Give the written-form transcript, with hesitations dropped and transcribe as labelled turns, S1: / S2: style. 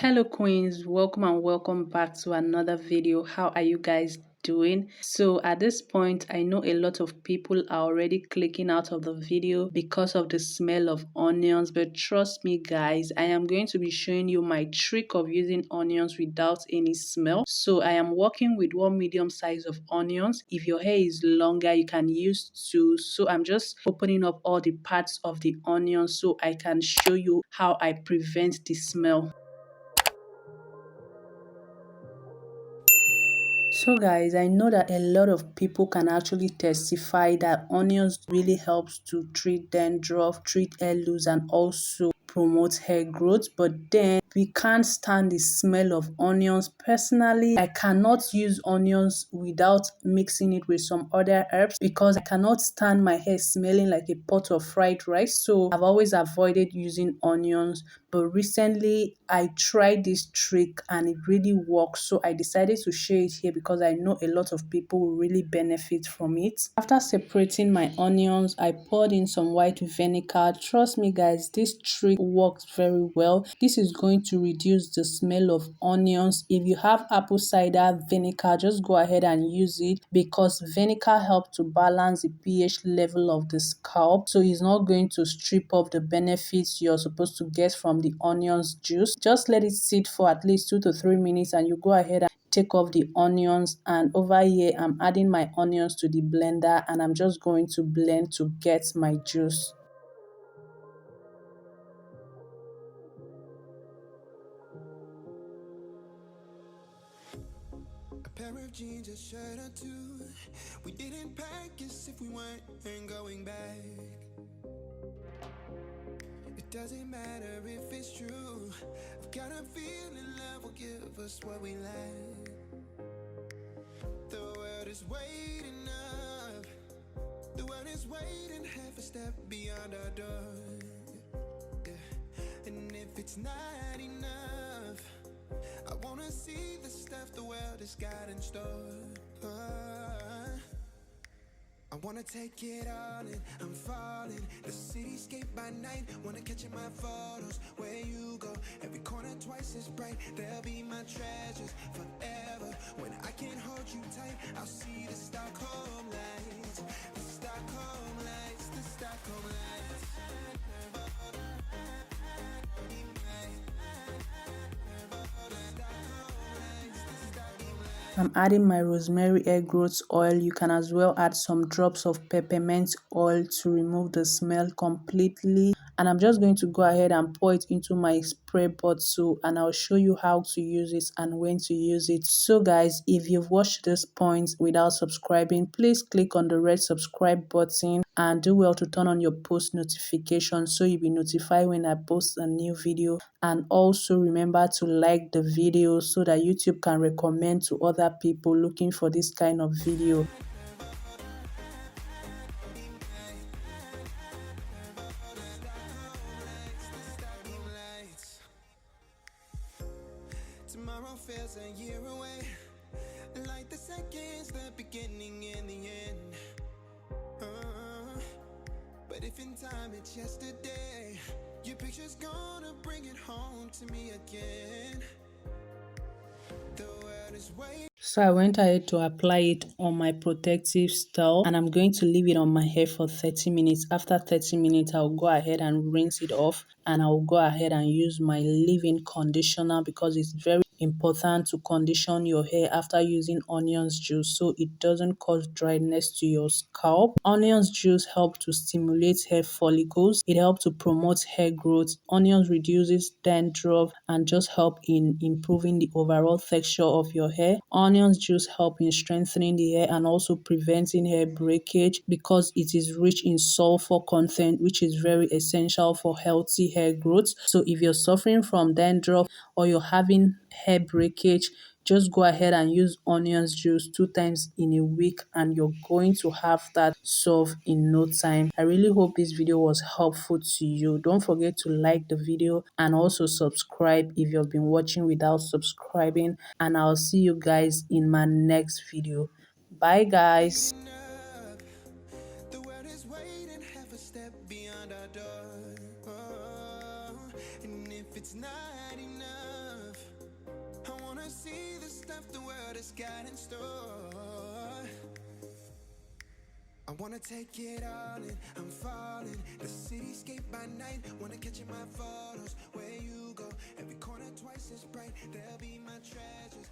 S1: Hello queens, welcome and welcome back to another video. How are you guys doing? So at this point, I know a lot of people are already clicking out of the video because of the smell of onions, but trust me guys, I am going to be showing you my trick of using onions without any smell. So I am working with one medium size of onions. If your hair is longer, you can use two. So I'm just opening up all the parts of the onion so I can show you how I prevent the smell. So guys, I know that a lot of people can actually testify that onions really helps to treat dandruff, treat hair loss, and also promote hair growth. But then we can't stand the smell of onions. Personally, I cannot use onions without mixing it with some other herbs because I cannot stand my hair smelling like a pot of fried rice. So I've always avoided using onions. But recently I tried this trick and it really works. So I decided to share it here because I know a lot of people will really benefit from it. After separating my onions, I poured in some white vinegar. Trust me guys, this trick works very well. This is going to reduce the smell of onions. If you have apple cider vinegar, just go ahead and use it because vinegar helps to balance the pH level of the scalp. So it's not going to strip off the benefits you're supposed to get from the onions juice. Just let it sit for at least 2 to 3 minutes and you go ahead and take off the onions. And over here I'm adding my onions to the blender and I'm just going to blend to get my juice.
S2: A pair of jeans, a shirt or two. We didn't pack as if we weren't going back. It doesn't matter if it's true. I've got a feeling love will give us what we lack. The world is waiting up. The world is waiting half a step beyond our door. Yeah. And if it's not enough, I wanna see the stuff the world has got in store. I wanna take it all in, I'm falling. The cityscape by night, wanna catch in my photos. Where you go, every corner twice as bright. They'll be my treasures forever. When I can't hold you tight, I'll see the Stockholm lights. The Stockholm lights, the Stockholm lights.
S1: I'm adding my rosemary hair growth oil. You can as well add some drops of peppermint oil to remove the smell completely. And I'm just going to go ahead and pour it into my spray bottle and I'll show you how to use it and when to use it. So guys, if you've watched this point without subscribing, please click on the red subscribe button and do well to turn on your post notifications so you'll be notified when I post a new video. And also remember to like the video so that YouTube can recommend to other people looking for this kind of video.
S2: Tomorrow feels a year away, like the seconds, the beginning and the end. But if in time it's yesterday, your picture's gonna bring it home to me again. The world is waiting.
S1: So I went ahead to apply it on my protective style and I'm going to leave it on my hair for 30 minutes. After 30 minutes, I'll go ahead and rinse it off and I'll go ahead and use my leave-in conditioner because it's very important to condition your hair after using onions juice so it doesn't cause dryness to your scalp. Onions juice help to stimulate hair follicles. It helps to promote hair growth. Onions reduces dandruff and just help in improving the overall texture of your hair. Onions juice help in strengthening the hair and also preventing hair breakage because it is rich in sulfur content, which is very essential for healthy hair growth. So if you're suffering from dandruff or you're having hair breakage, just go ahead and use onions juice 2 times in a week and you're going to have that solved in no time. I really hope this video was helpful to you. Don't forget to like the video and also subscribe if you've been watching without subscribing, and I'll see you guys in my next video. Bye guys.
S2: The world is waiting half a step beyond our door. And if it's not enough, wanna see the stuff the world has got in store. I wanna take it all in, I'm falling. The cityscape by night, wanna catch in my photos. Where you go, every corner twice as bright. They'll be my treasures,